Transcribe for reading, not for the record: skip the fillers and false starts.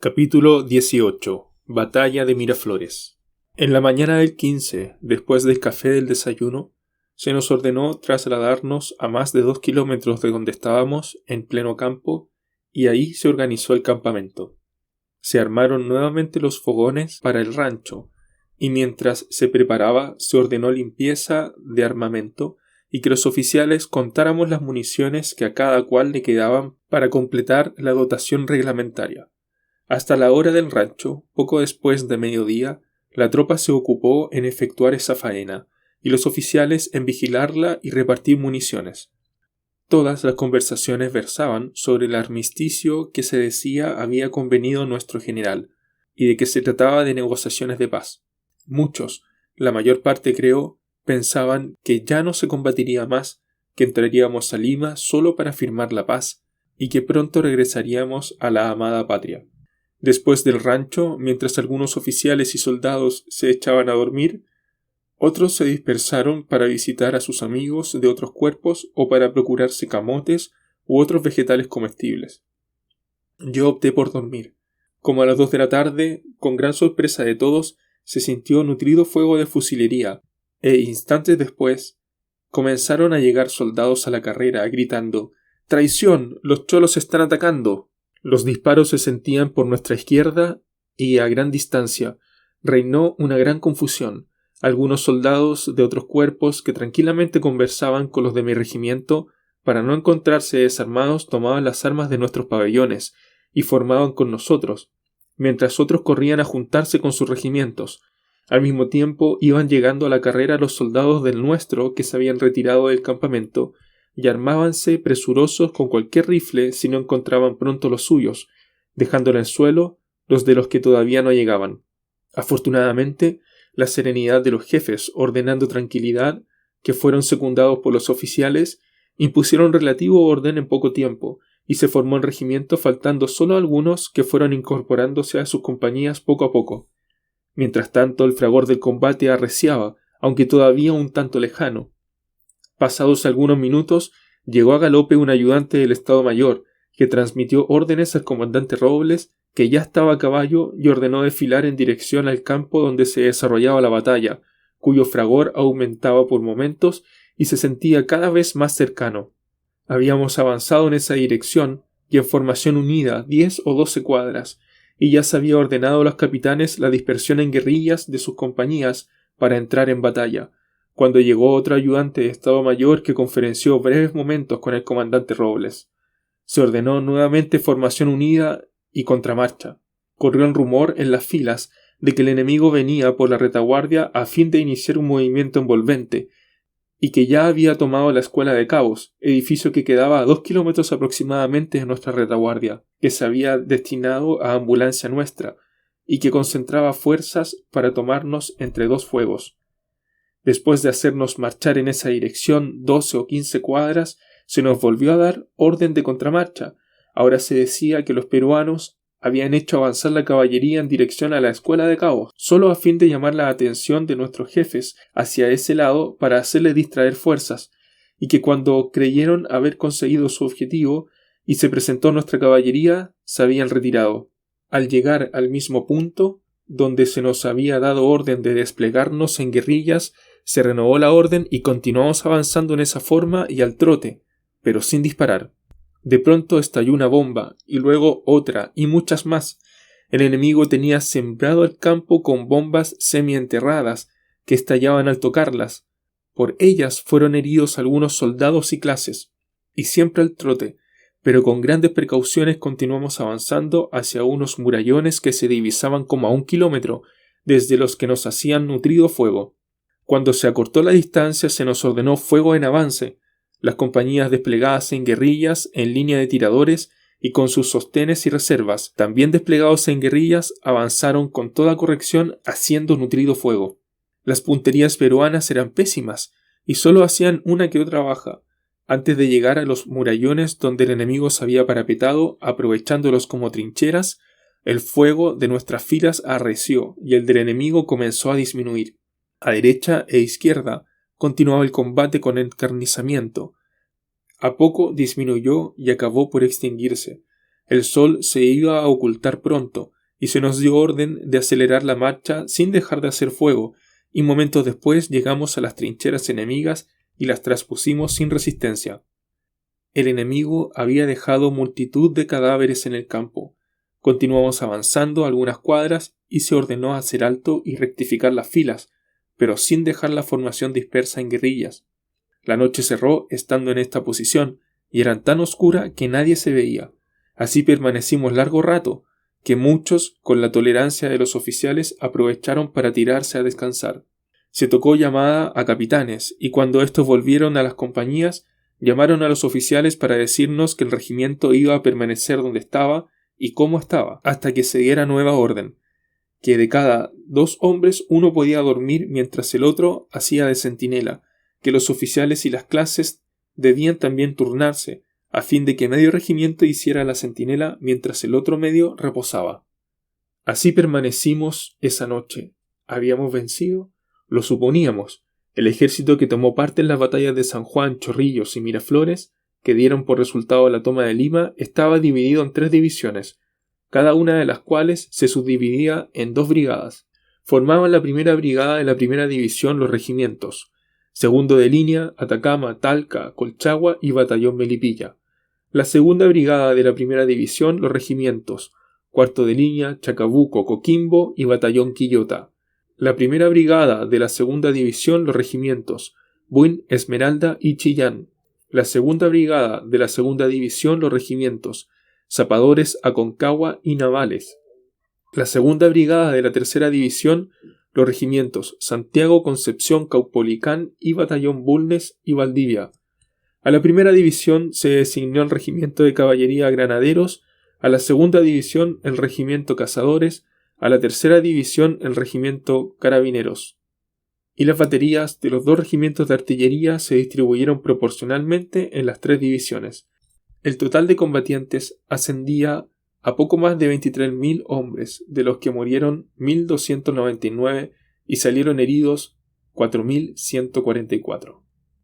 Capítulo 18. Batalla de Miraflores. En la mañana del 15, después del café del desayuno, se nos ordenó trasladarnos a más de 2 kilómetros de donde estábamos, en pleno campo, y ahí se organizó el campamento. Se armaron nuevamente los fogones para el rancho, y mientras se preparaba se ordenó limpieza de armamento y que los oficiales contáramos las municiones que a cada cual le quedaban para completar la dotación reglamentaria. Hasta la hora del rancho, poco después de mediodía, la tropa se ocupó en efectuar esa faena, y los oficiales en vigilarla y repartir municiones. Todas las conversaciones versaban sobre el armisticio que se decía había convenido nuestro general, y de que se trataba de negociaciones de paz. Muchos, la mayor parte creo, pensaban que ya no se combatiría más, que entraríamos a Lima solo para firmar la paz, y que pronto regresaríamos a la amada patria. Después del rancho, mientras algunos oficiales y soldados se echaban a dormir, otros se dispersaron para visitar a sus amigos de otros cuerpos o para procurarse camotes u otros vegetales comestibles. Yo opté por dormir. Como a las 2 de la tarde, con gran sorpresa de todos, se sintió nutrido fuego de fusilería, e instantes después comenzaron a llegar soldados a la carrera, gritando «¡Traición! ¡Los cholos están atacando!». Los disparos se sentían por nuestra izquierda y a gran distancia. Reinó una gran confusión. Algunos soldados de otros cuerpos que tranquilamente conversaban con los de mi regimiento, para no encontrarse desarmados, tomaban las armas de nuestros pabellones y formaban con nosotros, mientras otros corrían a juntarse con sus regimientos. Al mismo tiempo iban llegando a la carrera los soldados del nuestro que se habían retirado del campamento, y armábanse presurosos con cualquier rifle si no encontraban pronto los suyos, dejando en el suelo los de los que todavía no llegaban. Afortunadamente, la serenidad de los jefes, ordenando tranquilidad, que fueron secundados por los oficiales, impusieron relativo orden en poco tiempo, y se formó el regimiento faltando solo algunos que fueron incorporándose a sus compañías poco a poco. Mientras tanto, el fragor del combate arreciaba, aunque todavía un tanto lejano. Pasados algunos minutos, llegó a galope un ayudante del Estado Mayor, que transmitió órdenes al comandante Robles, que ya estaba a caballo, y ordenó desfilar en dirección al campo donde se desarrollaba la batalla, cuyo fragor aumentaba por momentos y se sentía cada vez más cercano. Habíamos avanzado en esa dirección, y en formación unida 10 o 12 cuadras, y ya se había ordenado a los capitanes la dispersión en guerrillas de sus compañías para entrar en batalla, cuando llegó otro ayudante de Estado Mayor que conferenció breves momentos con el comandante Robles. Se ordenó nuevamente formación unida y contramarcha. Corrió el rumor en las filas de que el enemigo venía por la retaguardia a fin de iniciar un movimiento envolvente, y que ya había tomado la Escuela de Cabos, edificio que quedaba a 2 kilómetros aproximadamente de nuestra retaguardia, que se había destinado a ambulancia nuestra, y que concentraba fuerzas para tomarnos entre dos fuegos. Después de hacernos marchar en esa dirección 12 o 15 cuadras, se nos volvió a dar orden de contramarcha. Ahora se decía que los peruanos habían hecho avanzar la caballería en dirección a la Escuela de Cabos, solo a fin de llamar la atención de nuestros jefes hacia ese lado para hacerles distraer fuerzas, y que cuando creyeron haber conseguido su objetivo y se presentó nuestra caballería, se habían retirado. Al llegar al mismo punto, donde se nos había dado orden de desplegarnos en guerrillas, se renovó la orden y continuamos avanzando en esa forma y al trote, pero sin disparar. De pronto estalló una bomba, y luego otra, y muchas más. El enemigo tenía sembrado el campo con bombas semienterradas, que estallaban al tocarlas. Por ellas fueron heridos algunos soldados y clases, y siempre al trote, pero con grandes precauciones continuamos avanzando hacia unos murallones que se divisaban como a 1 kilómetro, desde los que nos hacían nutrido fuego. Cuando se acortó la distancia se nos ordenó fuego en avance. Las compañías desplegadas en guerrillas, en línea de tiradores y con sus sostenes y reservas, también desplegados en guerrillas, avanzaron con toda corrección haciendo nutrido fuego. Las punterías peruanas eran pésimas y solo hacían una que otra baja. Antes de llegar a los murallones donde el enemigo se había parapetado, aprovechándolos como trincheras, el fuego de nuestras filas arreció y el del enemigo comenzó a disminuir. A derecha e izquierda continuaba el combate con encarnizamiento. A poco disminuyó y acabó por extinguirse. El sol se iba a ocultar pronto, y se nos dio orden de acelerar la marcha sin dejar de hacer fuego, y momentos después llegamos a las trincheras enemigas y las traspusimos sin resistencia. El enemigo había dejado multitud de cadáveres en el campo. Continuamos avanzando algunas cuadras y se ordenó hacer alto y rectificar las filas, pero sin dejar la formación dispersa en guerrillas. La noche cerró estando en esta posición y era tan oscura que nadie se veía. Así permanecimos largo rato, que muchos, con la tolerancia de los oficiales, aprovecharon para tirarse a descansar. Se tocó llamada a capitanes, y cuando estos volvieron a las compañías, llamaron a los oficiales para decirnos que el regimiento iba a permanecer donde estaba y cómo estaba, hasta que se diera nueva orden, que de cada 2 hombres uno podía dormir mientras el otro hacía de centinela, que los oficiales y las clases debían también turnarse, a fin de que medio regimiento hiciera la centinela mientras el otro medio reposaba. Así permanecimos esa noche. ¿Habíamos vencido? Lo suponíamos. El ejército que tomó parte en las batallas de San Juan, Chorrillos y Miraflores, que dieron por resultado la toma de Lima, estaba dividido en 3 divisiones, cada una de las cuales se subdividía en 2 brigadas. Formaban la primera brigada de la primera división los regimientos: segundo de línea, Atacama, Talca, Colchagua y Batallón Melipilla. La segunda brigada de la primera división los regimientos: cuarto de línea, Chacabuco, Coquimbo y Batallón Quillota. La primera brigada de la segunda división los regimientos: Buin, Esmeralda y Chillán. La segunda brigada de la segunda división los regimientos: Zapadores, Aconcagua y Navales. La segunda brigada de la tercera división los regimientos: Santiago, Concepción, Caupolicán y Batallón Bulnes y Valdivia. A la primera división se designó el regimiento de caballería Granaderos, a la segunda división el regimiento Cazadores, a la tercera división el regimiento Carabineros. Y las baterías de los 2 regimientos de artillería se distribuyeron proporcionalmente en las 3 divisiones. El total de combatientes ascendía a poco más de 23.000 hombres, de los que murieron 1.299 y salieron heridos 4.144.